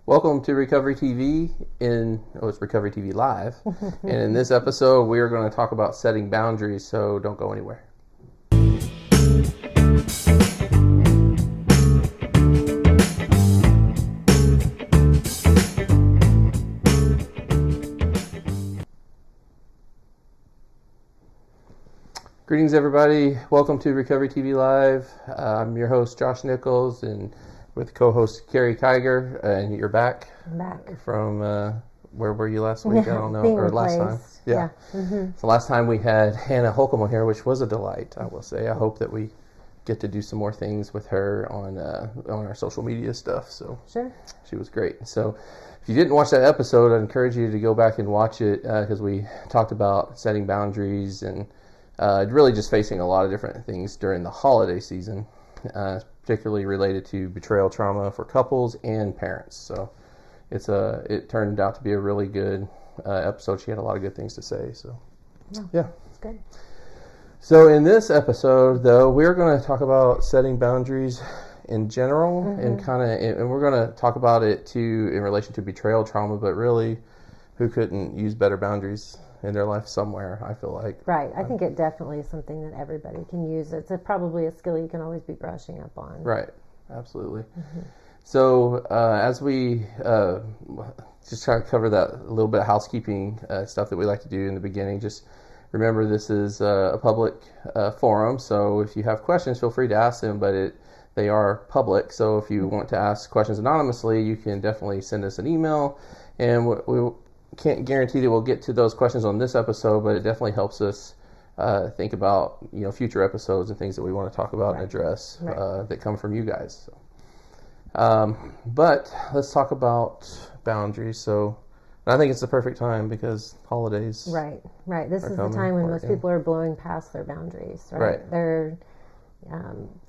Welcome to Recovery TV it's Recovery TV Live. And in this episode, we are going to talk about setting boundaries, so don't go anywhere. Greetings, everybody. Welcome to Recovery TV Live. I'm your host, Josh Nichols, and with co-host Carrie Kiger, and you're back. I'm back. From, where were you last week? I don't know. Being or last time. replaced. Yeah. Mm-hmm. So last time we had Hannah Holcomb on here, which was a delight, I will say. I hope that we get to do some more things with her on our social media stuff. So Sure. She was great. So if you didn't watch that episode, I'd encourage you to go back and watch it because we talked about setting boundaries and really just facing a lot of different things during the holiday season, particularly related to betrayal trauma for couples and parents. So it turned out to be a really good episode. She had a lot of good things to say. So yeah, It's good. So in this episode, though, we're going to talk about setting boundaries in general, and we're going to talk about it too in relation to betrayal trauma, but really, who couldn't use better boundaries in their life somewhere, I feel like. Right. I think it definitely is something that everybody can use. It's probably a skill you can always be brushing up on. Right. Absolutely. Mm-hmm. So as we just try to cover that a little bit of housekeeping stuff that we like to do in the beginning, just remember this is a public forum, so if you have questions, feel free to ask them, but they are public, so if you want to ask questions anonymously, you can definitely send us an email, and we can't guarantee that we'll get to those questions on this episode, but it definitely helps us think about future episodes and things that we want to talk about and address that come from you guys. So, but let's talk about boundaries. So I think it's the perfect time because holidays. Right. This is the time when most people are blowing past their boundaries. Right. They're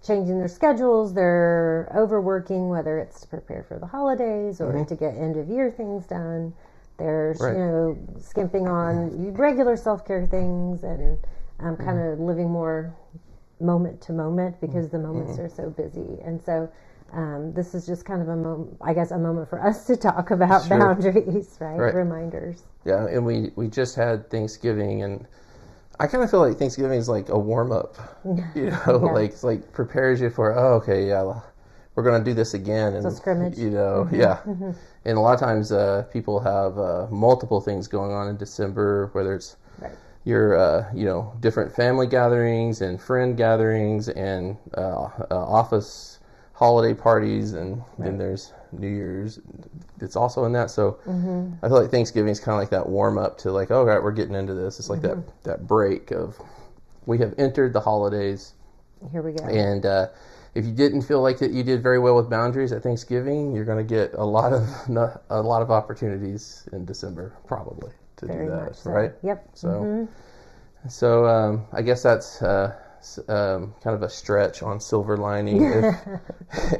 changing their schedules. They're overworking, whether it's to prepare for the holidays or to get end of year things done. They're skimping on regular self-care things and kind of living more moment to moment because the moments are so busy. And so this is just kind of a moment for us to talk about boundaries, right? Reminders. Yeah, and we just had Thanksgiving, and I kind of feel like Thanksgiving is like a warm-up, like prepares you for, we're going to do this again. And, it's a scrimmage. And a lot of times people have multiple things going on in December, whether it's your, different family gatherings and friend gatherings and office holiday parties, and then there's New Year's. It's also in that. So I feel like Thanksgiving is kind of like that warm-up to like, all right, we're getting into this. It's like that break of we have entered the holidays. Here we go. And if you didn't feel like that you did very well with boundaries at Thanksgiving, you're going to get a lot of opportunities in December probably to Very do that, much so. right? Yep. So I guess that's kind of a stretch on silver lining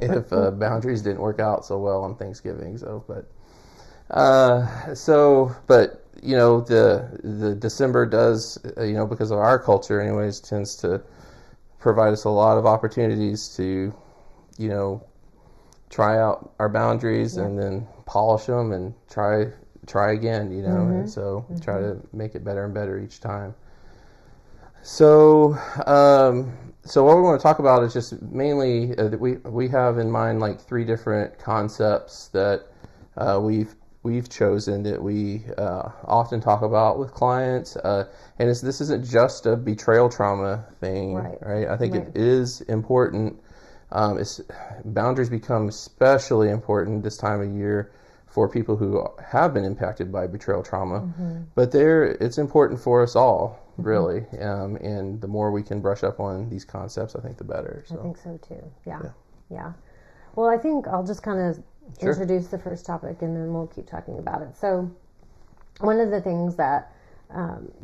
if boundaries didn't work out so well on Thanksgiving. But the December does because of our culture anyways tends to provide us a lot of opportunities to try out our boundaries and then polish them and try again, and so try to make it better and better each time. So what we want to talk about is just mainly that we have in mind like three different concepts that we've chosen that we often talk about with clients, and this isn't just a betrayal trauma thing, right? I think it is important. Boundaries become especially important this time of year for people who have been impacted by betrayal trauma, but it's important for us all. Really, and the more we can brush up on these concepts, I think the better. So. I think so too. Yeah. Well, I think I'll just kind of introduce the first topic, and then we'll keep talking about it. So, one of the things that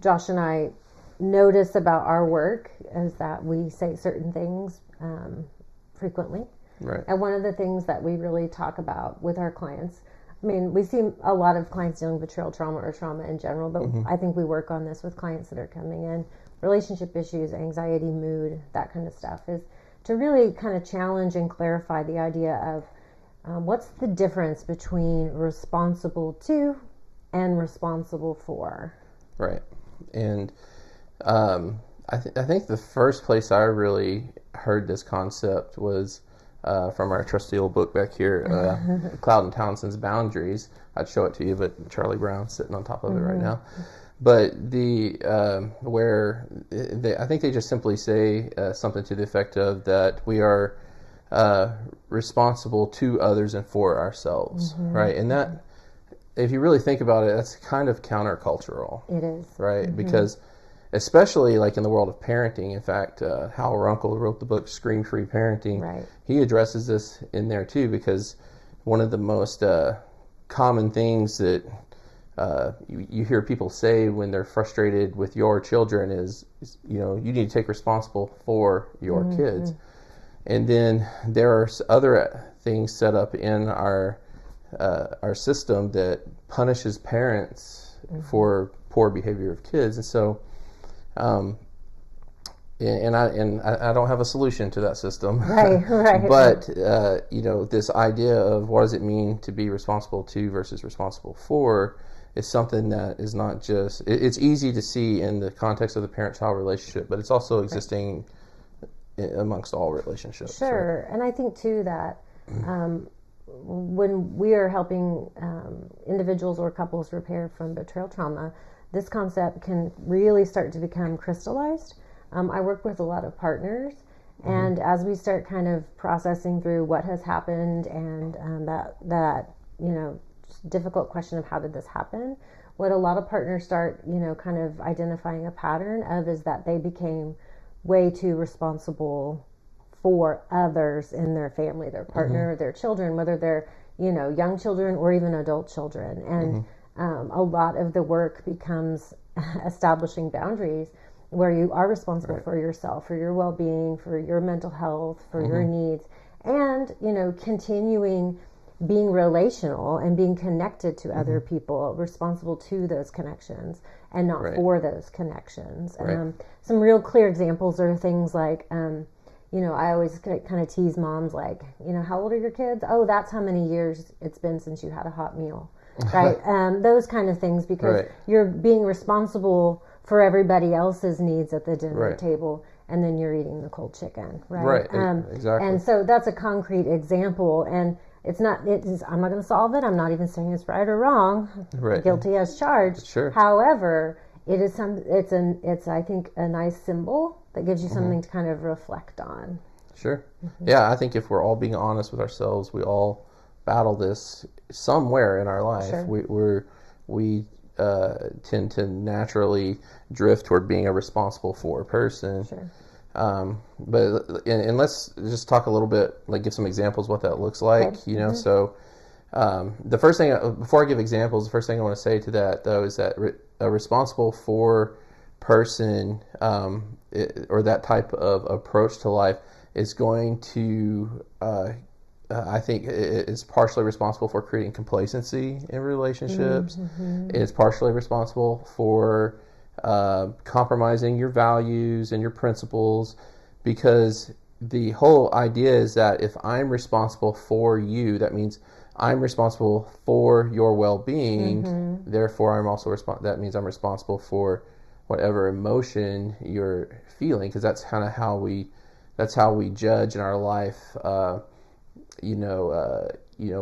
Josh and I notice about our work is that we say certain things frequently, and one of the things that we really talk about with our clients. I mean, we see a lot of clients dealing with betrayal trauma or trauma in general, but I think we work on this with clients that are coming in. Relationship issues, anxiety, mood, that kind of stuff is to really kind of challenge and clarify the idea of What's the difference between responsible to and responsible for? Right. And I think the first place I really heard this concept was from our trusty old book back here, Cloud and Townsend's Boundaries. I'd show it to you, but Charlie Brown's sitting on top of it right now. But I think they just simply say something to the effect of that we are responsible to others and for ourselves, right? And that, if you really think about it, that's kind of countercultural. It is. Right? Because especially like in the world of parenting, in fact, Hal Runkle wrote the book Scream Free Parenting. Right. He addresses this in there too, because one of the most common things that you hear people say when they're frustrated with your children is, you need to take responsible for your kids. And then there are other things set up in our system that punishes parents for poor behavior of kids. And so, and I don't have a solution to that system. Right. But this idea of what does it mean to be responsible to versus responsible for is something that is not just. It's easy to see in the context of the parent-child relationship, but it's also existing amongst all relationships. Sure, right? And I think too that when we are helping individuals or couples prepare from betrayal trauma, this concept can really start to become crystallized. I work with a lot of partners, and as we start kind of processing through what has happened and that difficult question of how did this happen, what a lot of partners start kind of identifying a pattern of is that they became way too responsible for others in their family, their partner, their children, whether they're young children or even adult children. And a lot of the work becomes establishing boundaries where you are responsible for yourself, for your well-being, for your mental health, for your needs, and continuing being relational and being connected to other people, responsible to those connections and not for those connections. Some real clear examples are things like, I always kind of tease moms like, how old are your kids? Oh, that's how many years it's been since you had a hot meal, right? Those kind of things, because you're being responsible for everybody else's needs at the dinner table, and then you're eating the cold chicken, right? Exactly. And so that's a concrete example, and I'm not going to solve it. I'm not even saying it's right or wrong. Guilty as charged. Sure. However, it's I think a nice symbol that gives you something to kind of reflect on. Sure. Yeah, I think if we're all being honest with ourselves, we all battle this somewhere in our life. Sure. We tend to naturally drift toward being a responsible for person. Sure. And let's just talk a little bit, like give some examples what that looks like. Okay. So the first thing, before I give examples, the first thing I want to say to that though is that a responsible for person or that type of approach to life is going to I think it's partially responsible for creating complacency in relationships. It's partially responsible for compromising your values and your principles, because the whole idea is that if I'm responsible for you, that means I'm responsible for your well-being. Therefore, I'm also that means I'm responsible for whatever emotion you're feeling, because that's kind of how we judge in our life.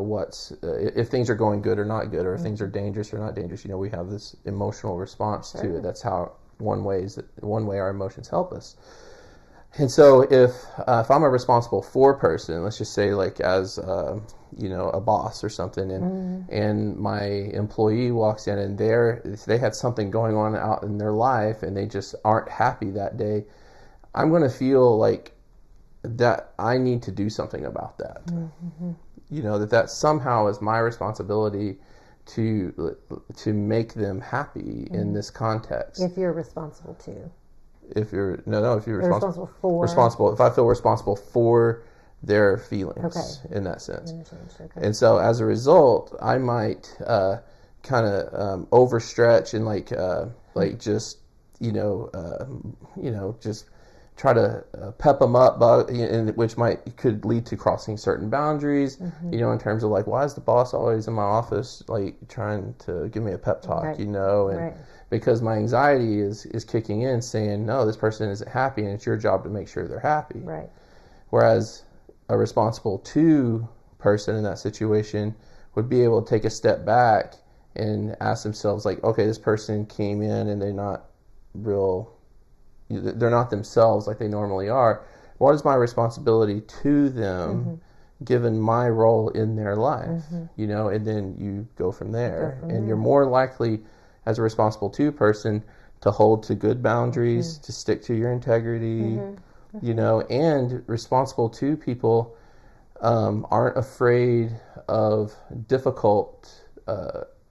What's if things are going good or not good, or if things are dangerous or not dangerous. We have this emotional response to it. That's how one way our emotions help us. And so if I'm a responsible for person, let's just say like as a boss or something, and my employee walks in and they had something going on out in their life and they just aren't happy that day, I'm going to feel like that I need to do something about that. That somehow is my responsibility to make them happy in this context. If you're responsible to. If you're responsible for. If I feel responsible for their feelings in that sense. And so as a result, I might kind of overstretch and just try to pep them up, which could lead to crossing certain boundaries, in terms of like, why is the boss always in my office, like trying to give me a pep talk, right. and because my anxiety is kicking in saying, no, this person isn't happy and it's your job to make sure they're happy. Right. Whereas a responsible to person in that situation would be able to take a step back and ask themselves, like, okay, this person came in and they're not themselves like they normally are. What is my responsibility to them, given my role in their life? And then you go from there. And you're more likely, as a responsible to person, to hold to good boundaries, to stick to your integrity, and responsible to people aren't afraid of difficult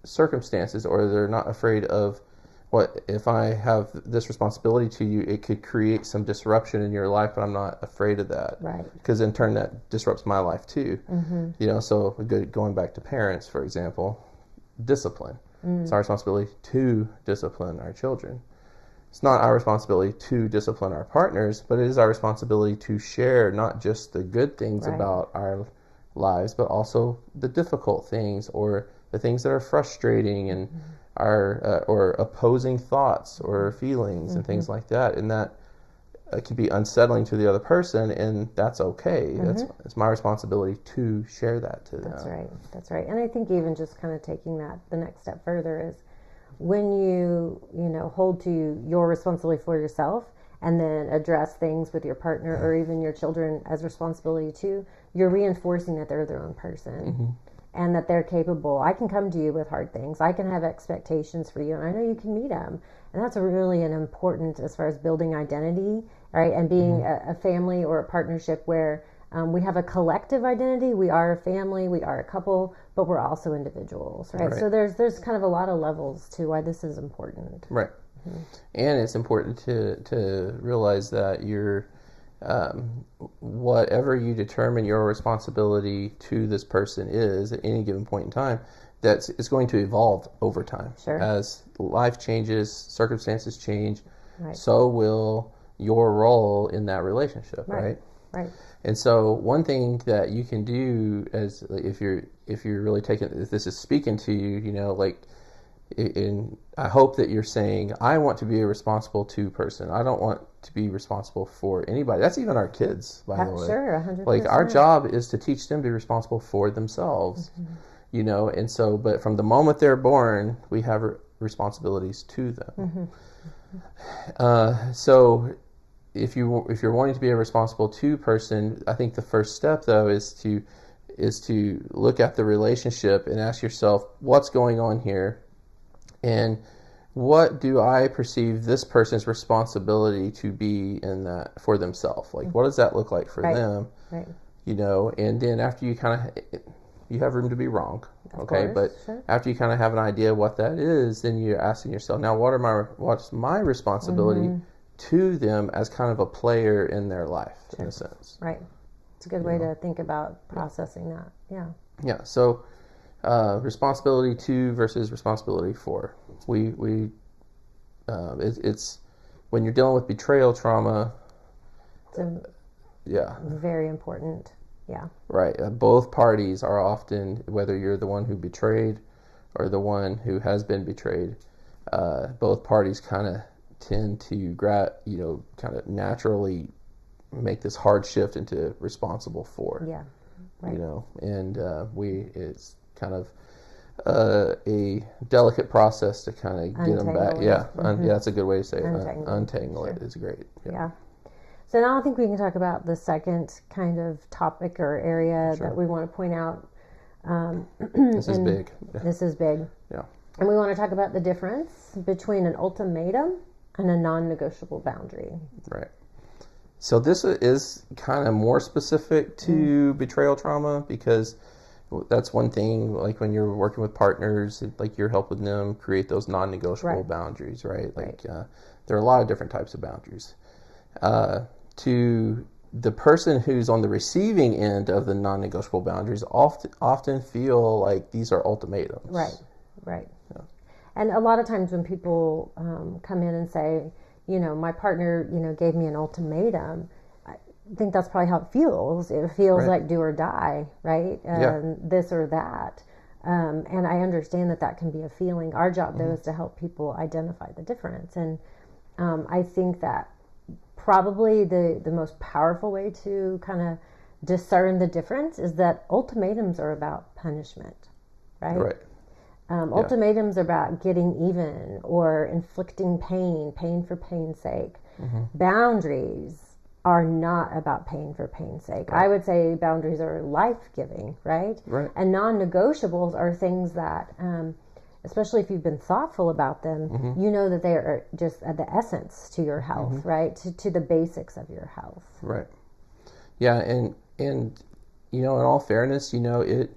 circumstances, or they're not afraid of, what if I have this responsibility to you, it could create some disruption in your life, but I'm not afraid of that. Right. Because in turn that disrupts my life too. So going back to parents, for example, discipline. It's our responsibility to discipline our children. It's not our responsibility to discipline our partners, but it is our responsibility to share not just the good things about our lives, but also the difficult things, or the things that are frustrating and or opposing thoughts or feelings and things like that. And that can be unsettling to the other person, and that's okay. It's my responsibility to share that to them. That's right. And I think even just kind of taking that the next step further is, when you hold to your responsibility for yourself, and then address things with your partner or even your children as responsibility too, you're reinforcing that they're their own person. And that they're capable. I can come to you with hard things. I can have expectations for you, and I know you can meet them. And that's really an important, as far as building identity, right? And being a family or a partnership where we have a collective identity. We are a family, we are a couple, but we're also individuals, right? So there's kind of a lot of levels to why this is important. Right. And it's important to realize that you're whatever you determine your responsibility to this person is at any given point in time, it's going to evolve over time. As life changes, circumstances change, so will your role in that relationship, right? And so one thing that you can do, as if you're really if this is speaking to you, I hope that you're saying, I want to be a responsible to person. I don't want to be responsible for anybody. That's even our kids, by the way. Sure, 100%. Like, our job is to teach them to be responsible for themselves, and so, but from the moment they're born, we have responsibilities to them. So if you're wanting to be a responsible to person, I think the first step, though, is to look at the relationship and ask yourself, what's going on here? And what do I perceive this person's responsibility to be in that for themselves? Like, what does that look like for them? And then after you you have room to be wrong, okay? But after you kind of have an idea of what that is, then you're asking yourself, now what's my responsibility to them as kind of a player in their life, in a sense? Right. It's a good way to think about processing that. Yeah. So, responsibility to versus responsibility for. It's when you're dealing with betrayal trauma. Very important. Right. Both parties are often, whether you're the one who betrayed or the one who has been betrayed, both parties kind of tend to kind of naturally make this hard shift into responsible for. And it's kind of a delicate process to kind of get them back. That's a good way to say it. Untangle it is great. So now I think we can talk about the second kind of topic or area that we want to point out. This is big. This is big. And we want to talk about the difference between an ultimatum and a non-negotiable boundary. Right. So this is kind of more specific to betrayal trauma, because that's one thing, like when you're working with partners, like you're helping them create those non-negotiable boundaries, right? Like there are a lot of different types of boundaries. To the person who's on the receiving end of the non-negotiable boundaries often feel like these are ultimatums. Right. And a lot of times when people come in and say, my partner, gave me an ultimatum, I think that's probably how it feels. It feels Right. like do or die, right? This or that. And I understand that can be a feeling. Our job, though, is to help people identify the difference. And I think that probably the most powerful way to kind of discern the difference is that ultimatums are about punishment, right? Right. Ultimatums are about getting even or inflicting pain for pain's sake. Boundaries are not about pain for pain's sake. Right. I would say boundaries are life-giving, right? Right. And non-negotiables are things that, especially if you've been thoughtful about them, you know that they are just the essence to your health, right? To the basics of your health. Right. Yeah, and in all fairness, it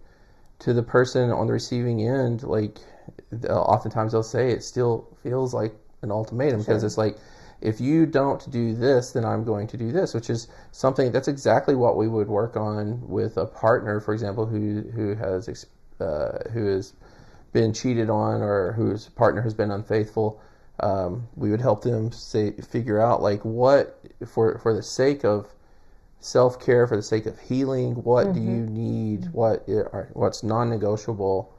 to the person on the receiving end, like oftentimes they'll say it still feels like an ultimatum because it's like, if you don't do this, then I'm going to do this, which is something that's exactly what we would work on with a partner, for example, who has been cheated on or whose partner has been unfaithful. We would help them figure out like what for the sake of self-care, for the sake of healing, what do you need, what's non-negotiable,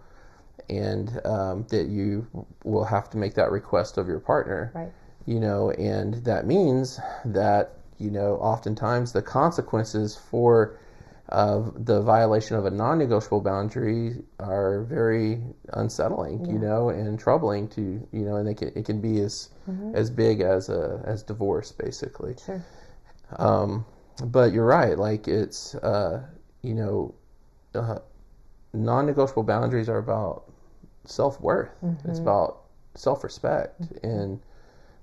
and that you will have to make that request of your partner. Right. And that means that oftentimes the consequences for the violation of a non-negotiable boundary are very unsettling, and troubling to and it can be as big as divorce, basically. Sure. But you're right. Like it's non-negotiable boundaries are about self-worth. It's about self-respect, and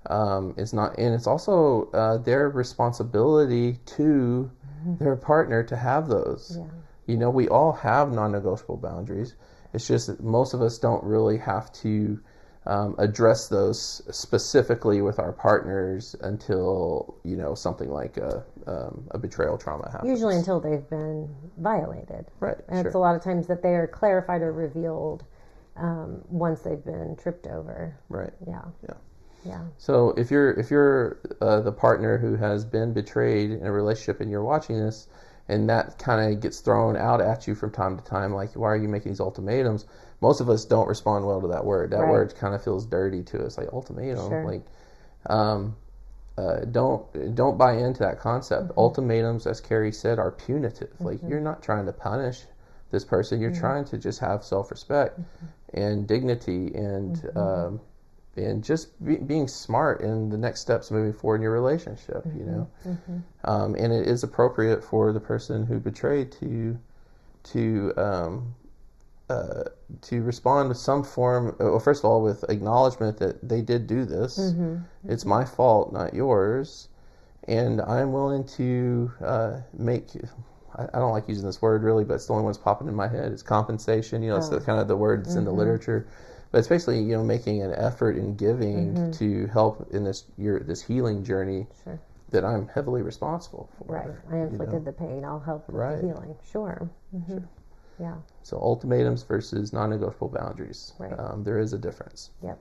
it's also their responsibility to their partner to have those. We all have non-negotiable boundaries. It's just that most of us don't really have to address those specifically with our partners until something like a betrayal trauma happens. Usually until they've been violated. Right. And it's a lot of times that they are clarified or revealed once they've been tripped over. Right. Yeah. So if you're the partner who has been betrayed in a relationship and you're watching this, and that kind of gets thrown out at you from time to time, like, why are you making these ultimatums? Most of us don't respond well to that word. That word kind of feels dirty to us, like ultimatum. Sure. Like, don't buy into that concept. Ultimatums, as Carrie said, are punitive. Like, you're not trying to punish this person. You're trying to just have self-respect and dignity and just being smart in the next steps moving forward in your relationship. And it is appropriate for the person who betrayed to respond with some form. Well, first of all, with acknowledgement that they did do this. It's my fault, not yours, and I'm willing to make. I don't like using this word really, but it's the only one that's popping in my head. It's compensation. It's the kind of the word that's in the literature. But it's basically, making an effort in giving to help in this healing journey that I'm heavily responsible for. Right. I inflicted the pain. I'll help with the healing. Sure. Yeah. So ultimatums versus non-negotiable boundaries. Right. There is a difference. Yep.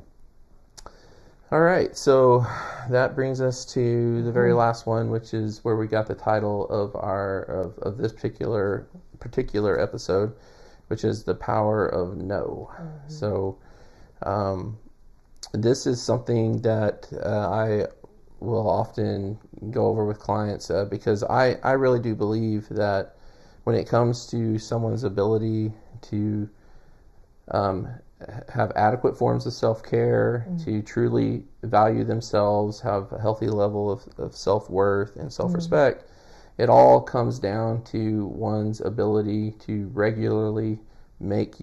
All right. So that brings us to the very last one, which is where we got the title of this particular episode, which is the power of no. So this is something that I will often go over with clients because I really do believe that when it comes to someone's ability to have adequate forms of self-care, to truly value themselves, have a healthy level of self-worth and self-respect, it all comes down to one's ability to regularly make,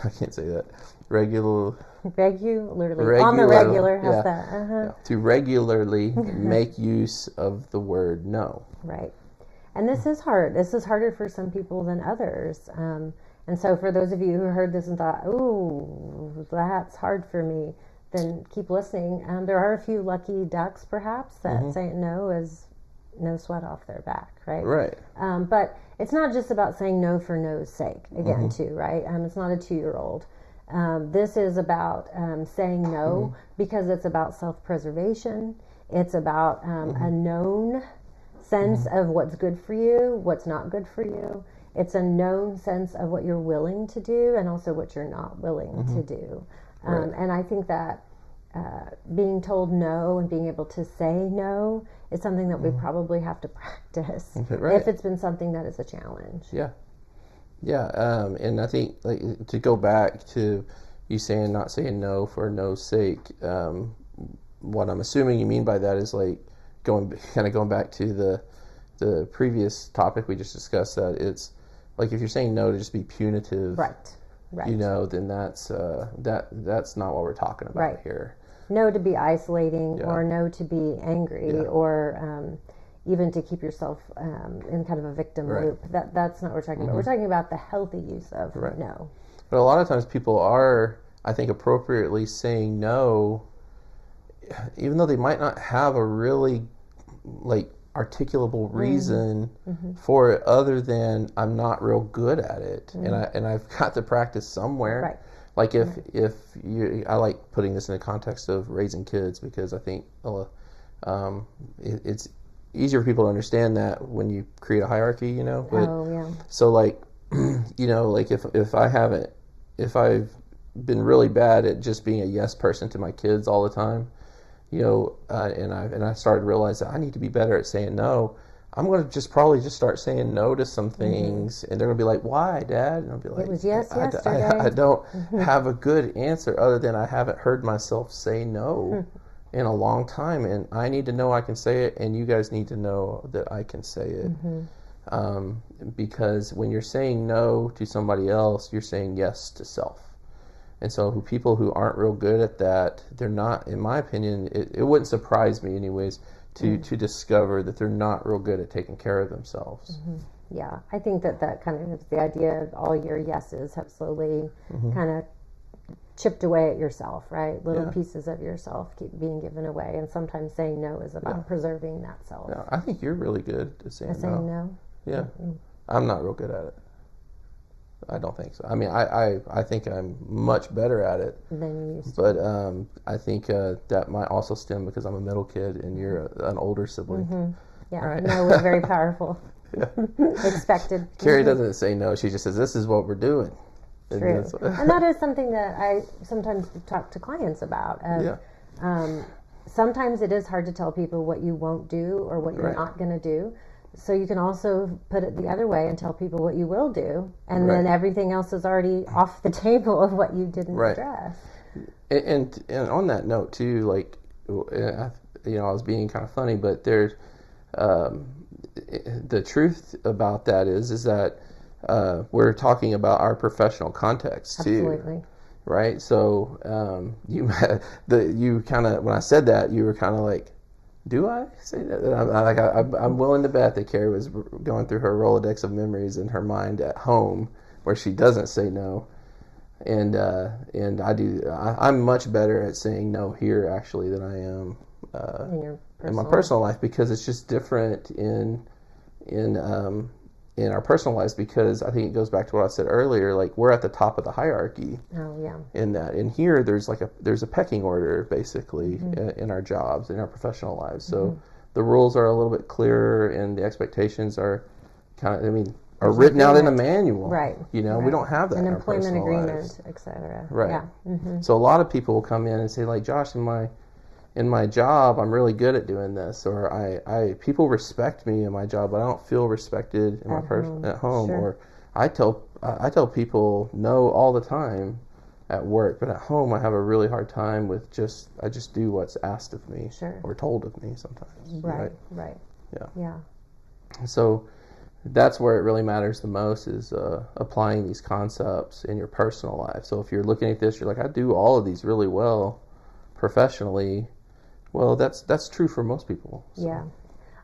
I can't say that, regularly on the regular, how's that? To regularly make use of the word no. Right. And this is hard. This is harder for some people than others. And so for those of you who heard this and thought, ooh, that's hard for me, then keep listening. There are a few lucky ducks, perhaps, that saying no is no sweat off their back, right? Right. But it's not just about saying no for no's sake, again, too, right? It's not a 2-year-old. This is about saying no because it's about self-preservation. It's about a known sense of what's good for you, what's not good for you. It's a known sense of what you're willing to do and also what you're not willing to do. And I think that being told no and being able to say no is something that we probably have to practice if it's been something that is a challenge. And I think, like, to go back to you saying not saying no for no's sake, what I'm assuming you mean by that is like going back to the previous topic we just discussed, that it's like if you're saying no to just be punitive, right, then that's not what we're talking about here. No to be isolating, or no to be angry, or even to keep yourself in kind of a victim loop. That's not what we're talking about. We're talking about the healthy use of no. But a lot of times people are, I think, appropriately saying no, even though they might not have a really like articulable reason for it, other than I'm not real good at it, and I've got to practice somewhere. Like if you, I like putting this in the context of raising kids, because I think it's easier for people to understand that when you create a hierarchy, But, so like, like if I've been really bad at just being a yes person to my kids all the time, and I started to realize that I need to be better at saying no. I'm going to probably start saying no to some things, and they're going to be like, "Why, Dad?" And I'll be like, "It was yes yesterday." I don't have a good answer other than I haven't heard myself say no in a long time, and I need to know I can say it, and you guys need to know that I can say it. Because when you're saying no to somebody else, you're saying yes to self. And so people who aren't real good at that, they're not, in my opinion, it wouldn't surprise me anyways, to discover that they're not real good at taking care of themselves. Yeah, I think that kind of is the idea of all your yeses have slowly kind of chipped away at yourself, right? Little pieces of yourself keep being given away, and sometimes saying no is about preserving that self. Yeah, I think you're really good at saying no. Yeah, I'm not real good at it. I don't think so. I mean, I think I'm much better at it than you used to. But I think that might also stem because I'm a middle kid and you're an older sibling. Yeah, right? No was very powerful. Expected. Carrie doesn't say no. She just says, "This is what we're doing." True. And that is something that I sometimes talk to clients about. Sometimes it is hard to tell people what you won't do or what you're not going to do. So you can also put it the other way and tell people what you will do, and then everything else is already off the table of what you didn't address. And on that note too, like, I was being kind of funny, but there's the truth about that is that we're talking about our professional context too. Absolutely. Right. So you kind of, when I said that, you were kind of like, do I say that? And I'm willing to bet that Carrie was going through her Rolodex of memories in her mind at home where she doesn't say no. And I do. I'm much better at saying no here actually than I am in my personal life, because it's just different in our personal lives, because I think it goes back to what I said earlier. Like, we're at the top of the hierarchy. Oh yeah. In that, in here, there's a pecking order basically in our jobs, in our professional lives. So the rules are a little bit clearer, and the expectations are are written out in a manual. Right. We don't have that. An in our employment agreement, lives. etc. Right. Yeah. So a lot of people will come in and say, like, Josh, in my job, I'm really good at doing this, or people respect me in my job, but I don't feel respected in at home. Sure. Or I tell people no all the time at work, but at home I have a really hard time with I just do what's asked of me or told of me sometimes. Right. Yeah. So that's where it really matters the most, is applying these concepts in your personal life. So if you're looking at this, you're like, I do all of these really well professionally. Well, that's true for most people. So. Yeah.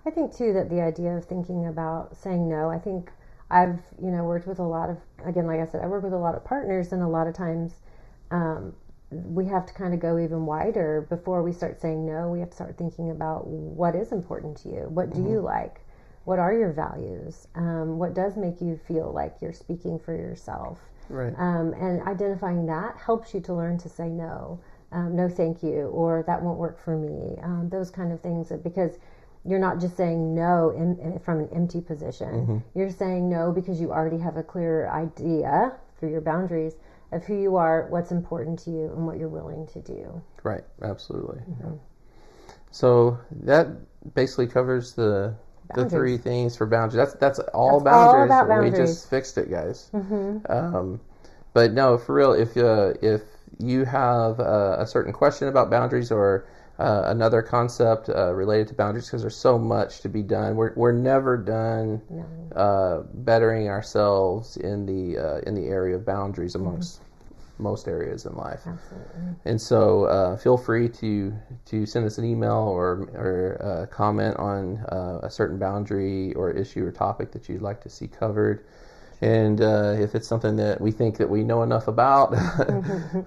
I think too that the idea of thinking about saying no, I think I've worked with a lot of, again, like I said, I work with a lot of partners, and a lot of times we have to kind of go even wider before we start saying no. We have to start thinking about what is important to you. What do you like? What are your values? What does make you feel like you're speaking for yourself? Right. And identifying that helps you to learn to say no. no thank you, or that won't work for me. Those kind of things, because you're not just saying no from an empty position. You're saying no because you already have a clear idea through your boundaries of who you are, what's important to you, and what you're willing to do. Right, absolutely. Yeah. So that basically covers the three things for boundaries. That's all boundaries. All about boundaries. We just fixed it, guys. But no, for real, if you have a certain question about boundaries or another concept related to boundaries, because there's so much to be done. We're never done bettering ourselves in the area of boundaries amongst most areas in life. Absolutely. And so feel free to send us an email or comment on a certain boundary or issue or topic that you'd like to see covered. And if it's something that we think that we know enough about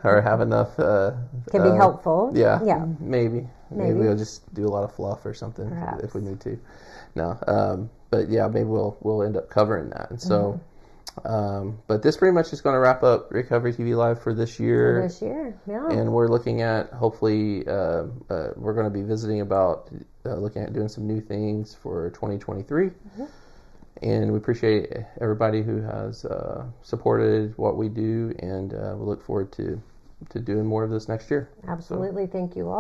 or have enough... can be helpful. Yeah. Maybe we'll just do a lot of fluff or something. Perhaps. If we need to. No. But yeah, maybe we'll end up covering that. And so... but this pretty much is going to wrap up Recovery TV Live for this year. Yeah. And we're looking at, hopefully, we're going to be visiting about looking at doing some new things for 2023. And we appreciate everybody who has supported what we do, and we look forward to doing more of this next year. Absolutely. So. Thank you all.